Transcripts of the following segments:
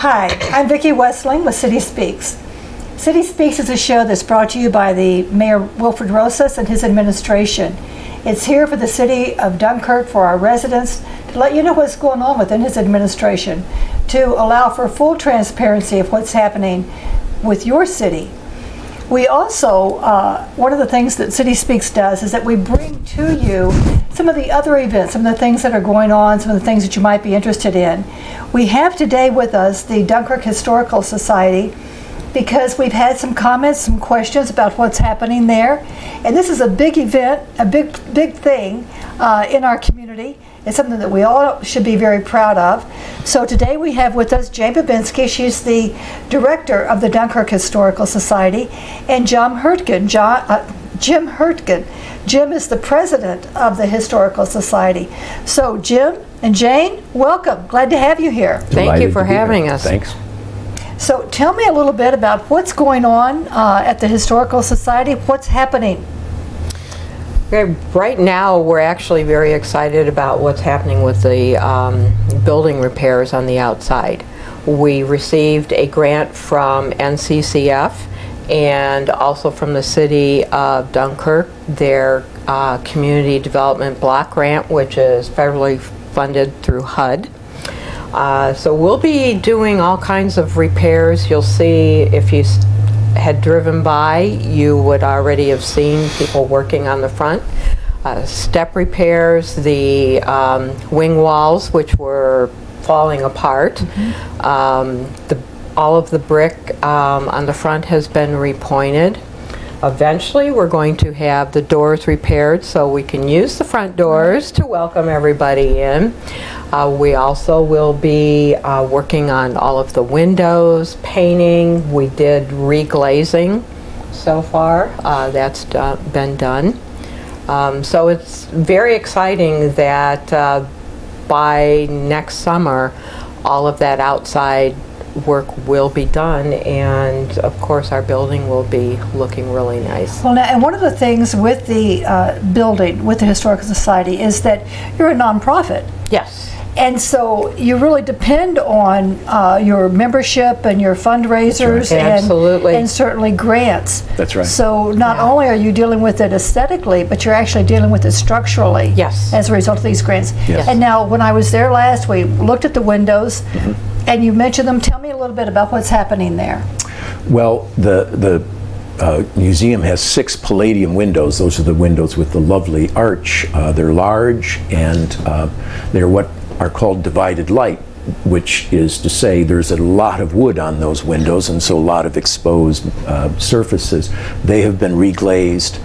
Hi, I'm Vicki Westling with City Speaks. City Speaks is a show that's brought to you by the Mayor Wilfred Rosas and his administration. It's here for the city of Dunkirk, for our residents, to let you know what's going on within his administration, to allow for full transparency of what's happening with your city. We also, one of the things that City Speaks does is that we bring to you some of the other events, some of the things that are going on, some of the things that you might be interested in. We have today with us the Dunkirk Historical Society, because we've had some comments, some questions about what's happening there. And this is a big event, a big thing in our community. It's something that we all should be very proud of. So today we have with us Jane Babinsky. She's the director of the Dunkirk Historical Society, and Jim Hurtgen. Jim Hurtgen. Jim is the president of the Historical Society. So Jim and Jane, welcome. Glad to have you here. Thank you for having us. Thanks. So tell me a little bit about what's going on at the Historical Society. What's happening? Okay, right now we're actually very excited about what's happening with the building repairs on the outside. We received a grant from NCCF and also from the city of Dunkirk, their community development block grant, which is federally funded through HUD. So we'll be doing all kinds of repairs. You'll see, if you had driven by, you would already have seen people working on the front. Step repairs, the wing walls, which were falling apart. Mm-hmm. All of the brick on the front has been repointed. Eventually we're going to have the doors repaired so we can use the front doors to welcome everybody in. We also will be working on all of the windows, painting. We did reglazing so far. That's been done. So it's very exciting that by next summer all of that outside work will be done, and of course our building will be looking really nice. Well, now, and one of the things with the building, with the Historical Society, is that you're a nonprofit. Yes. And so you really depend on your membership and your fundraisers. Right. Absolutely. And certainly grants. That's right. So not only are you dealing with it aesthetically, but you're actually dealing with it structurally. Yes. As a result of these grants. Yes. And now when I was there last, we looked at the windows, and you mentioned them. Tell me a little bit about what's happening there. Well, the museum has 6 Palladium windows. Those are the windows with the lovely arch. They're large, and they're what are called divided light, which is to say there's a lot of wood on those windows, and so a lot of exposed surfaces. They have been reglazed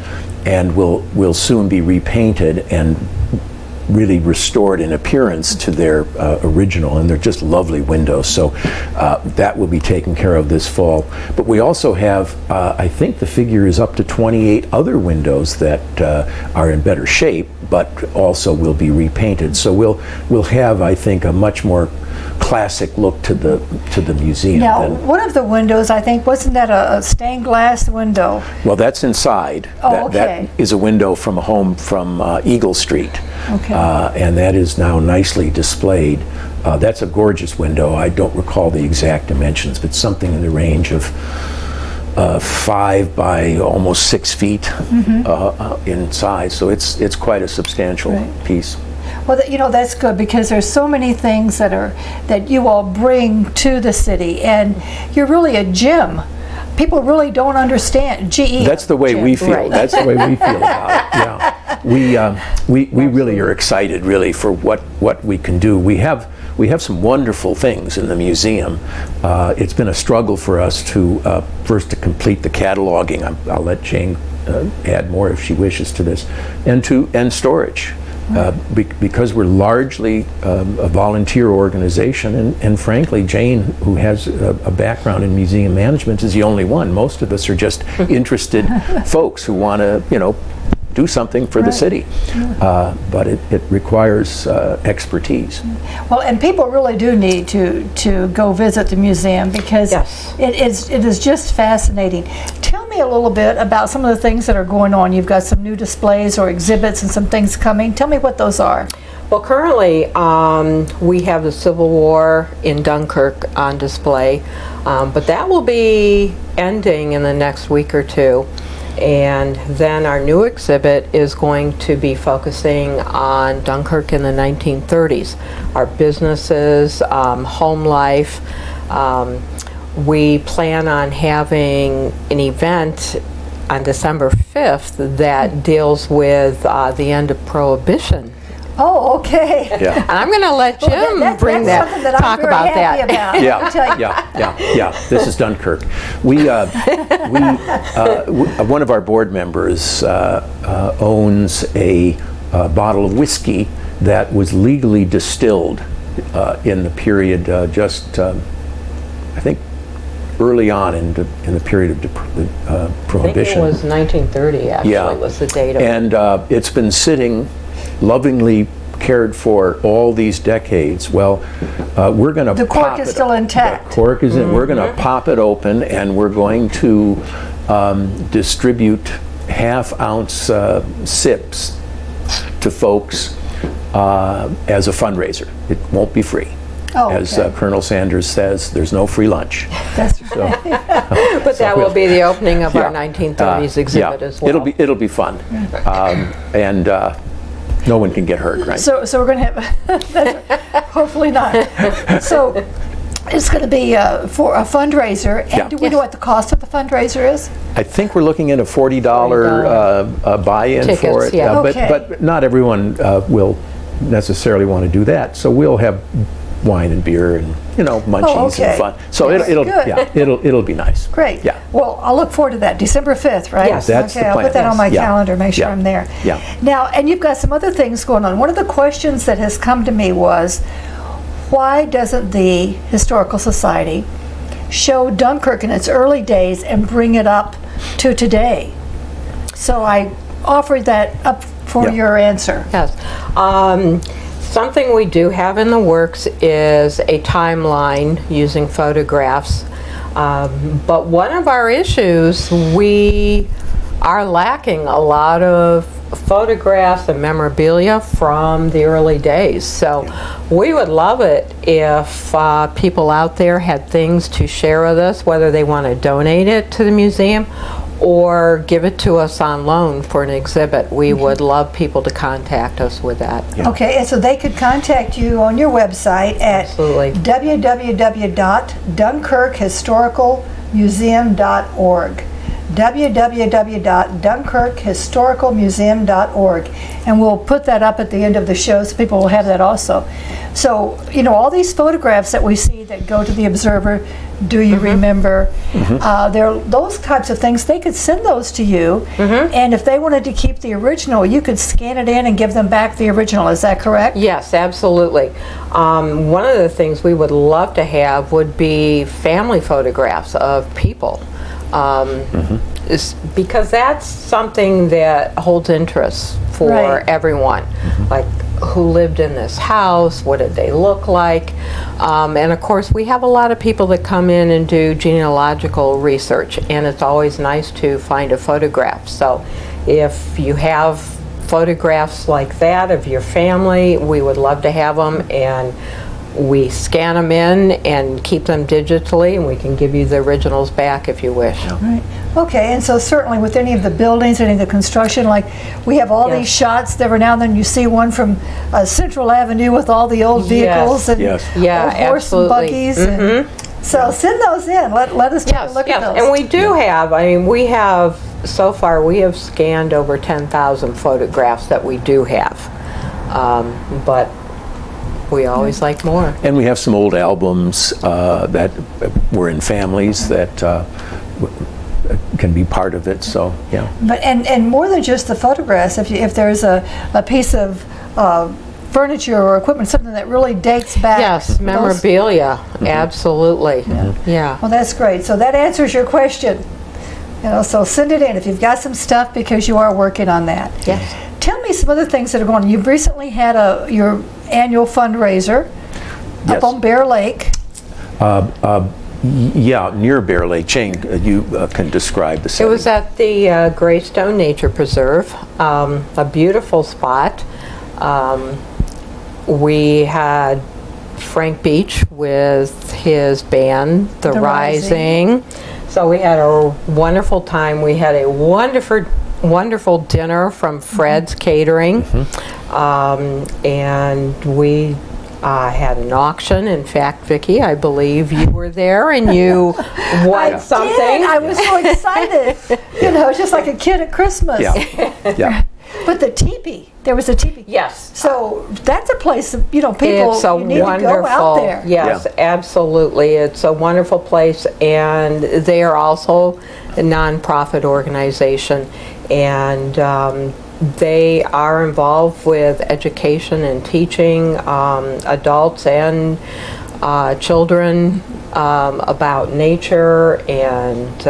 and will soon be repainted and really restored in appearance to their original, and they're just lovely windows. So that will be taken care of this fall. But we also have, I think the figure is up to 28 other windows that are in better shape, but also will be repainted. So we'll have, I think, a much more classic look to the museum. Now, one of the windows, I think, wasn't that a stained glass window? Well, that's inside. Oh, that is a window from a home from Eagle Street. Okay. And that is now nicely displayed. That's a gorgeous window. I don't recall the exact dimensions, but something in the range of 5 by almost 6 feet in size. So it's quite a substantial piece. Well, that's good, because there's so many things that you all bring to the city, and you're really a gem. People really don't understand GE. That's the way we feel. Right. That's the way we feel about it. Yeah, we really are excited, really, for what we can do. We have some wonderful things in the museum. It's been a struggle for us to first to complete the cataloging. I'll let Jane add more if she wishes to this, and storage. Because we're largely a volunteer organization, and frankly, Jane, who has a background in museum management, is the only one. Most of us are just interested folks who want to, do something for the city, but it requires expertise. Well, and people really do need to go visit the museum, because it is just fascinating. Tell me a little bit about some of the things that are going on. You've got some new displays or exhibits and some things coming. Tell me what those are. Well, currently we have the Civil War in Dunkirk on display, but that will be ending in the next week or two. And then our new exhibit is going to be focusing on Dunkirk in the 1930s, our businesses, home life. We plan on having an event on December 5th that deals with the end of Prohibition. Oh, okay. Yeah. And I'm going to let Jim bring that's that, something that talk I'm very about happy that. about. Let me tell you. Yeah. This is Dunkirk. One of our board members owns a bottle of whiskey that was legally distilled in the period I think early on in the period of Prohibition. I think it was 1930 actually was the date of it. And it's been sitting lovingly cared for all these decades. Well, we're going to The cork is still intact. The cork is in. We're going to pop it open, and we're going to distribute half-ounce sips to folks as a fundraiser. It won't be free. Oh, As okay. Colonel Sanders says, there's no free lunch. That's right. But that will be the opening of our Yeah. 1930s exhibit as well. It'll be fun, and no one can get hurt, right? So we're going to have, that's right. Hopefully not. So it's going to be for a fundraiser. And Yeah. do we know what the cost of the fundraiser is? I think we're looking at a $40 buy-in Tickets, for it, yeah. Okay. but not everyone will necessarily want to do that. So we'll have wine and beer and munchies okay. and fun. So Yes, it'll be nice. Great. Yeah. Well, I'll look forward to that. December 5th, right? Yes. That's okay, the I'll plan. put that on my Yeah. calendar, make sure Yeah. I'm there. Yeah. Now, and you've got some other things going on. One of the questions that has come to me was, why doesn't the Historical Society show Dunkirk in its early days and bring it up to today? So I offered that up for Yeah. your answer. Yes. Something we do have in the works is a timeline using photographs. But one of our issues, we are lacking a lot of photographs and memorabilia from the early days. So we would love it if people out there had things to share with us, whether they want to donate it to the museum or give it to us on loan for an exhibit. We would love people to contact us with that. Yeah. Okay, and so they could contact you on your website at Absolutely. www.dunkirkhistoricalmuseum.org. www.dunkirkhistoricalmuseum.org, and we'll put that up at the end of the show so people will have that also. So, all these photographs that we see that go to the Observer, do you remember? They're those types of things. They could send those to you, and if they wanted to keep the original, you could scan it in and give them back the original. Is that correct? Yes, absolutely. One of the things we would love to have would be family photographs of people. Because that's something that holds interest for Right. everyone. Like, who lived in this house, what did they look like, and of course we have a lot of people that come in and do genealogical research, and it's always nice to find a photograph. So if you have photographs like that of your family, we would love to have them, and we scan them in and keep them digitally, and we can give you the originals back if you wish. Right. Okay, and so certainly with any of the buildings, any of the construction, like we have all Yes. these shots, every now and then you see one from Central Avenue with all the old vehicles and Yes. Yeah, old horse absolutely. and buggies. And so send those in. Let us take a look at those. And we do have, so far we have scanned over 10,000 photographs that we do have. But we always like more. And we have some old albums that were in families that can be part of it. So yeah. But and more than just the photographs, if there's a piece of furniture or equipment, something that really dates back. Yes, those- memorabilia, absolutely. Yeah. Well, that's great. So that answers your question. So send it in if you've got some stuff, because you are working on that. Yes. Tell me some other things that are going on. You've recently had your annual fundraiser Yes. up on Bear Lake. Yeah, near Bear Lake. Jane, you can describe the It setting. was at the Greystone Nature Preserve, a beautiful spot. We had Frank Beach with his band, The Rising. So we had a wonderful time. We had a wonderful dinner from Fred's Catering. And we had an auction. In fact, Vicki, I believe you were there and you won something. I was so excited. It's just like a kid at Christmas. Yeah. But the teepee, there was a teepee. Yes. So that's a place that, people, It's a you need to go out there. Yes, absolutely. It's a wonderful place, and they are also a nonprofit organization, and they are involved with education and teaching adults and children about nature and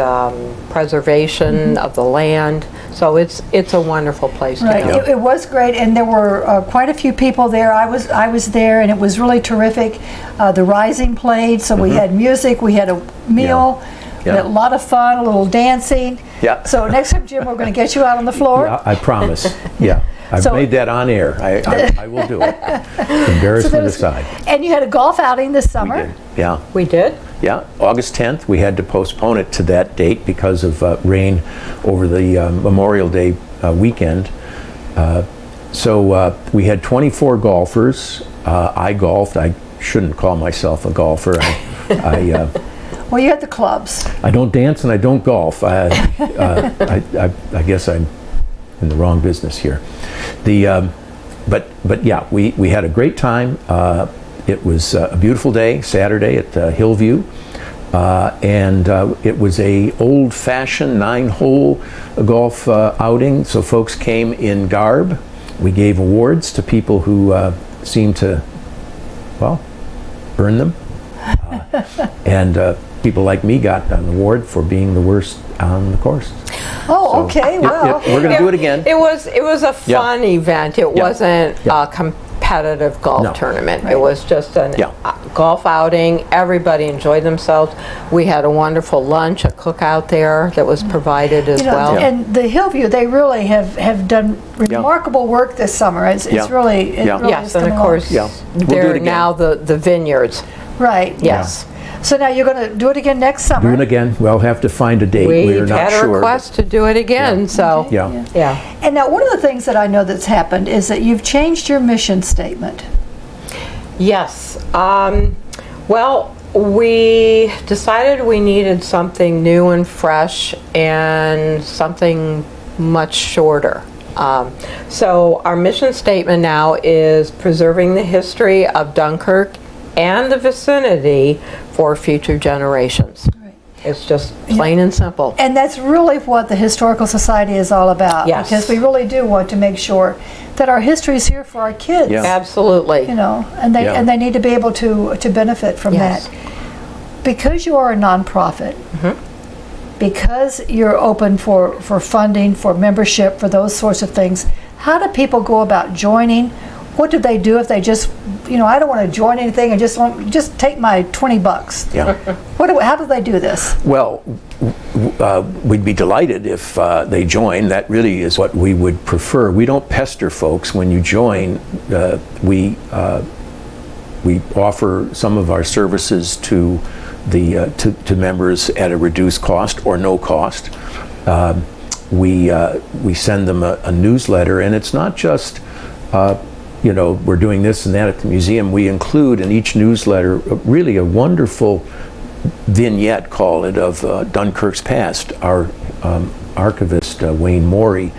preservation of the land. So it's a wonderful place to go. It was great, and there were quite a few people there. I was there, and it was really terrific. The Rising played, so we had music, we had a meal, we had a lot of fun, a little dancing. Yeah. So next time, Jim, we're going to get you out on the floor. Yeah, I promise. I've made that on air. I will do it. Embarrassment aside. And you had a golf outing this summer. We did. Yeah. We did? Yeah, August 10th. We had to postpone it to that date because of rain over the Memorial Day weekend. So we had 24 golfers. I golfed. I shouldn't call myself a golfer. Well, you had the clubs. I don't dance and I don't golf. I guess I'm in the wrong business here. But yeah, we had a great time. It was a beautiful day, Saturday at Hillview, and it was a old-fashioned 9-hole golf outing. So folks came in garb. We gave awards to people who seemed to, earn them, and people like me got an award for being the worst on the course. Oh, so, okay. Well, we're going to do it again. It was a fun event. It wasn't a competitive golf tournament. It was just a golf outing. Everybody enjoyed themselves. We had a wonderful lunch, a cookout there that was provided as well. And the Hillview, they really have done remarkable work this summer. It's really yes, and of course there are now the vineyards. Right. Yes. So now you're going to do it again next summer. Do it again. We'll have to find a date. We're not had a sure. request to do it again. So yeah. And now one of the things that I know that's happened is that you've changed your mission statement. Yes. Well, we decided we needed something new and fresh and something much shorter. So our mission statement now is preserving the history of Dunkirk and the vicinity for future generations. Right. It's just plain and simple. And that's really what the Historical Society is all about. Yes. Because we really do want to make sure that our history is here for our kids. Yeah. Absolutely. And they need to be able to benefit from that. Because you are a nonprofit, because you're open for funding, for membership, for those sorts of things, how do people go about joining? What do they do if they just, I don't want to join anything and just take my $20? Yeah. How do they do this? Well, we'd be delighted if they join. That really is what we would prefer. We don't pester folks. When you join, we offer some of our services to to members at a reduced cost or no cost. We send them a newsletter, and it's not just we're doing this and that at the museum. We include in each newsletter really a wonderful vignette, call it, of Dunkirk's past. Our archivist, Wayne Morey,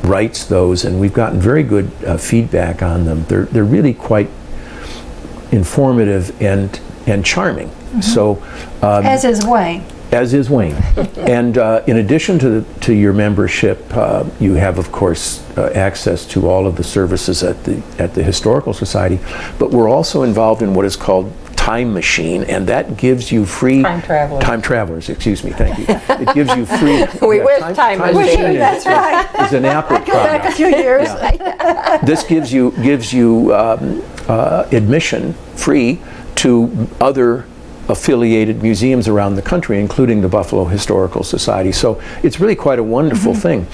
writes those, and we've gotten very good feedback on them. They're really quite informative and charming. So, as is Wayne. As is Wayne. And in addition to your membership, you have, of course, access to all of the services at the Historical Society. But we're also involved in what is called Time Machine, and that gives you free time travelers. Excuse me, thank you. It gives you free. We wish Time Machine. That's right. Is an Apple Go back a few years. Yeah. This gives you admission free to other affiliated museums around the country, including the Buffalo Historical Society. So it's really quite a wonderful thing.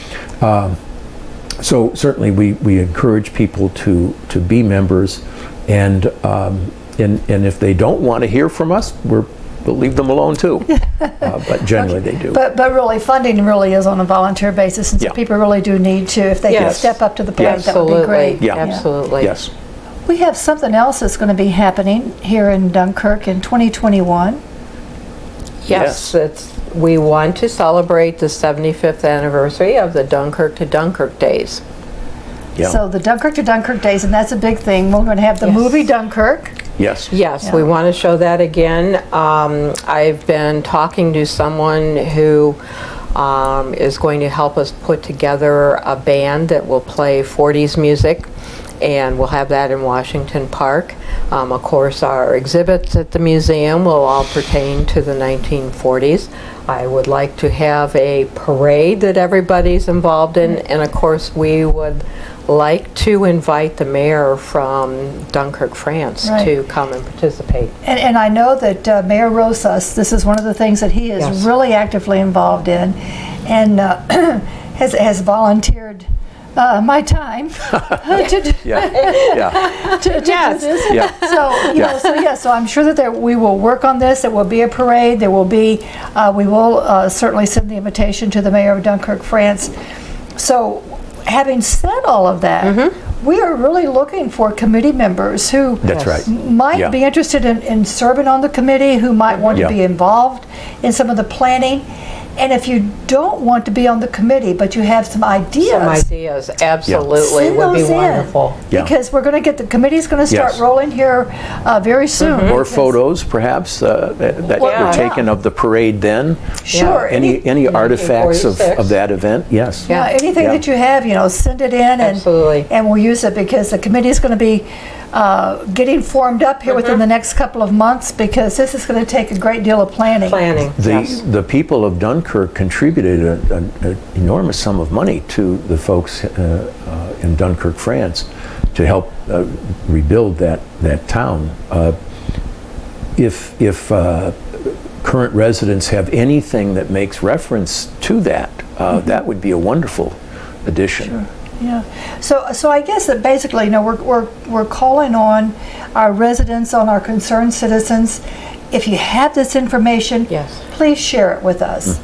So certainly we encourage people to be members, And if they don't want to hear from us, we'll leave them alone too. But generally they do. But really, funding really is on a volunteer basis, and so Yeah. people really do need to, if they can Yes. step up to the plate, that would be Absolutely. great. Yeah. Absolutely. Yes. We have something else that's going to be happening here in Dunkirk in 2021. Yes, we want to celebrate the 75th anniversary of the Dunkirk to Dunkirk days. Yeah. So the Dunkirk to Dunkirk days, and that's a big thing. We're going to have the Yes. movie Dunkirk. Yes. Yes, Yeah. we want to show that again. I've been talking to someone who is going to help us put together a band that will play 40s music, and we'll have that in Washington Park. Of course, our exhibits at the museum will all pertain to the 1940s. I would like to have a parade that everybody's involved in, and of course, we would like to invite the mayor from Dunkirk, France, Right. to come and participate. And I know that Mayor Rosas, this is one of the things that he is Yes. really actively involved in, and has volunteered my time to do Yeah. Yeah. to Yes. do this. Yeah. So, you know, so I'm sure that we will work on this. There will be a parade. There will be, we will certainly send the invitation to the mayor of Dunkirk, France. So, having said all of that, we are really looking for committee members who That's right. might Yeah. be interested in serving on the committee, who might want Yeah. to be involved in some of the planning. And if you don't want to be on the committee, but you have some ideas, Some ideas, absolutely, send would be those in. wonderful. Yeah. Because we're going to get, the committee's going to start Yes. rolling here very soon. Or because- photos, perhaps, that Well, were yeah. taken of the parade then. Sure. Any artifacts of 1946. that event? Yes. Yeah, anything Yeah. that you have, you know, send it in, Absolutely. and we'll use it, because the committee is going to be getting formed up here within the next couple of months, because this is going to take a great deal of planning. Planning, yes. The people of Dunkirk contributed an enormous sum of money to the folks in Dunkirk, France, to help rebuild that town. If current residents have anything that makes reference to that, that would be a wonderful addition. Yeah. So I guess that basically, you know, we're calling on our residents, on our concerned citizens. If you have this information, Yes. please share it with us.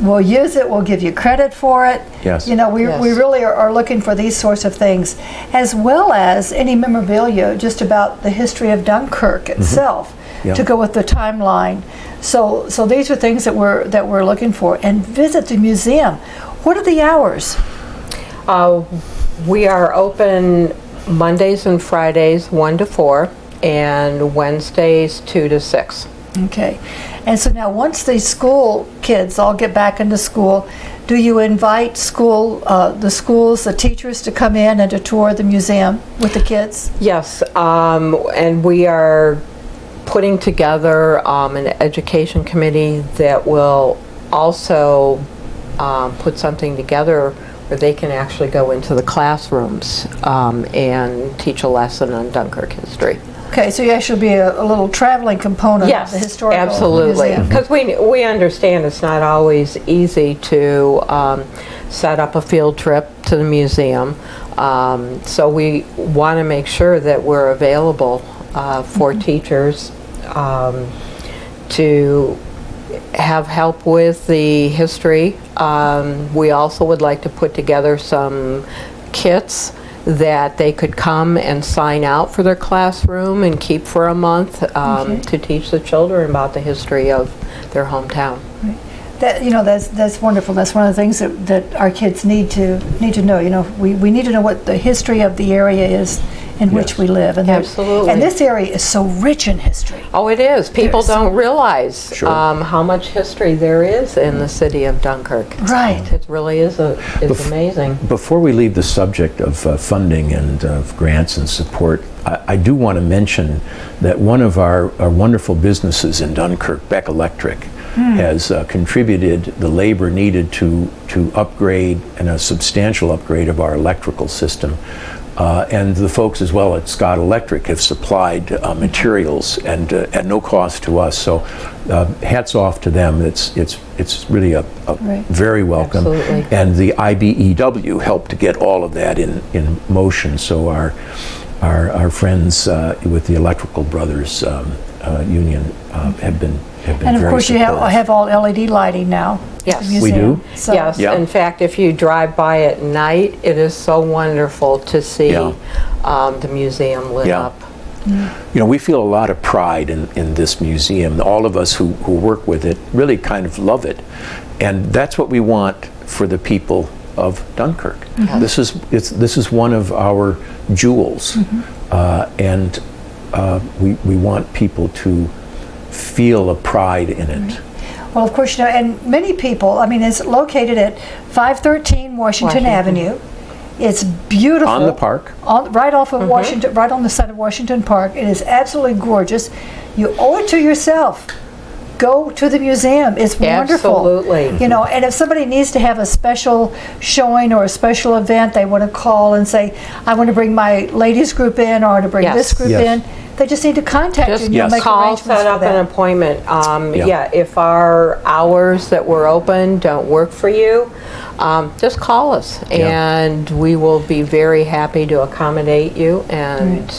We'll use it. We'll give you credit for it. Yes. You know, we Yes. really are looking for these sorts of things, as well as any memorabilia just about the history of Dunkirk itself, Yeah. to go with the timeline. So these are things that we're looking for. And visit the museum. What are the hours? We are open Mondays and Fridays 1 to 4, and Wednesdays 2 to 6. Okay. And so now, once the school kids all get back into school, do you invite the schools, the teachers, to come in and to tour the museum with the kids? Yes, and we are putting together an education committee that will also put something together where they can actually go into the classrooms and teach a lesson on Dunkirk history. Okay, so you actually be a little traveling component of the historical absolutely. museum. Because we understand it's not always easy to set up a field trip to the museum. So we want to make sure that we're available for teachers to have help with the history. We also would like to put together some kits that they could come and sign out for their classroom and keep for a month to teach the children about the history of their hometown. That, you know, that's wonderful. That's one of the things that our kids need to know. You know, we need to know what the history of the area is in which Yes. we live. And Absolutely. And this area is so rich in history. Oh, it is. People There's- don't realize Sure. how much history there is in the city of Dunkirk. Right. It really is amazing. Before we leave the subject of funding and of grants and support, I do want to mention that one of our wonderful businesses in Dunkirk, Beck Electric, has contributed the labor needed to upgrade, and a substantial upgrade of our electrical system. And the folks as well at Scott Electric have supplied materials and at no cost to us. So hats off to them. It's really a Right. very welcome. Absolutely. And the IBEW helped to get all of that in motion. So our friends with the Electrical Brothers Union have been And of very course, you supportive. have all LED lighting now. at the Yes. We museum. do? So, Yes, Yeah. in fact, if you drive by at night, it is so wonderful to see Yeah. the museum lit Yeah. up. You know, we feel a lot of pride in this museum. All of us who work with it really kind of love it. And that's what we want for the people of Dunkirk. This is one of our jewels. And we want people to feel a pride in it. well, of course, and many people, I mean, it's located at 513 Washington Avenue. It's beautiful. On the park. Right off of Washington, right on the side of Washington Park. It is absolutely gorgeous. You owe it to yourself. Go to the museum. It's wonderful. Absolutely. You know, and if somebody needs to have a special showing or a special event, they want to call and say, I want to bring my ladies group in or to bring Yes. this group Yes. in. They just need to contact you Just and you'll make call, arrangements set for up an that. appointment. Yeah. Yeah, if our hours that we're open don't work for you, just call us, and we will be very happy to accommodate you and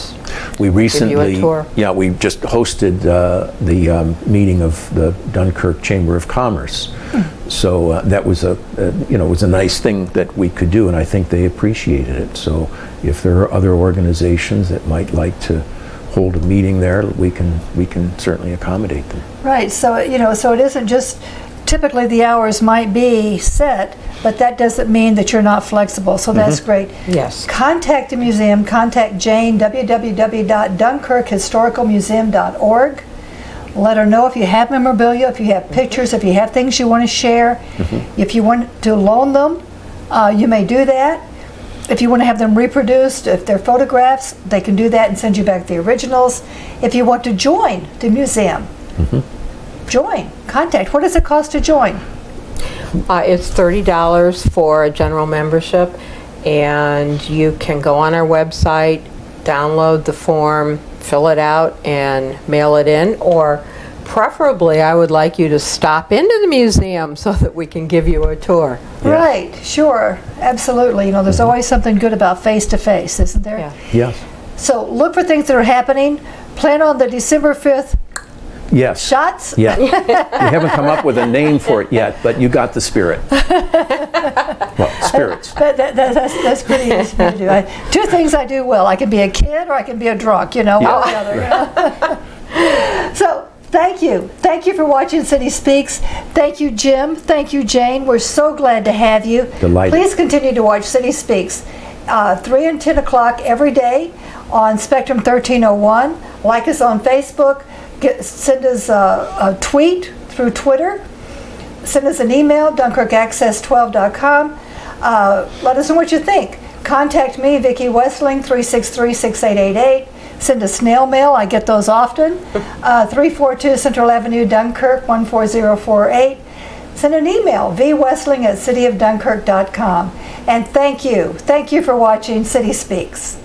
We recently, tour. yeah, we just hosted the meeting of the Dunkirk Chamber of Commerce. So that was it was a nice thing that we could do, and I think they appreciated it. So if there are other organizations that might like to hold a meeting there, we can certainly accommodate them. Right, so so it isn't just typically the hours might be set, but that doesn't mean that you're not flexible. So that's great. Yes. Contact the museum. Contact Jane, www.dunkirkhistoricalmuseum.org. Let her know if you have memorabilia, if you have pictures, if you have things you want to share. If you want to loan them, you may do that. If you want to have them reproduced, if they're photographs, they can do that and send you back the originals. If you want to join the museum, join. Contact. What does it cost to join? It's $30 for a general membership, and you can go on our website, download the form, fill it out, and mail it in, or preferably I would like you to stop into the museum so that we can give you a tour. Right, sure, absolutely. There's always something good about face-to-face, isn't there? Yeah. Yes. So look for things that are happening. Plan on the December 5th Yes. shots. Yeah. We haven't come up with a name for it yet, but you got the spirit. Well, spirits. That's pretty easy to do. Two things I do well. I can be a kid or I can be a drunk, one or the other. So thank you. Thank you for watching City Speaks. Thank you, Jim. Thank you, Jane. We're so glad to have you. Delighted. Please continue to watch City Speaks 3 and 10 o'clock every day on Spectrum 1301. Like us on Facebook. Send us a tweet through Twitter. Send us an email, dunkirkaccess12.com. Let us know what you think. Contact me, Vicki Westling, 363-6888. Send a snail mail. I get those often. 342 Central Avenue, Dunkirk, 14048. Send an email, vwestling@cityofdunkirk.com. And thank you. Thank you for watching City Speaks.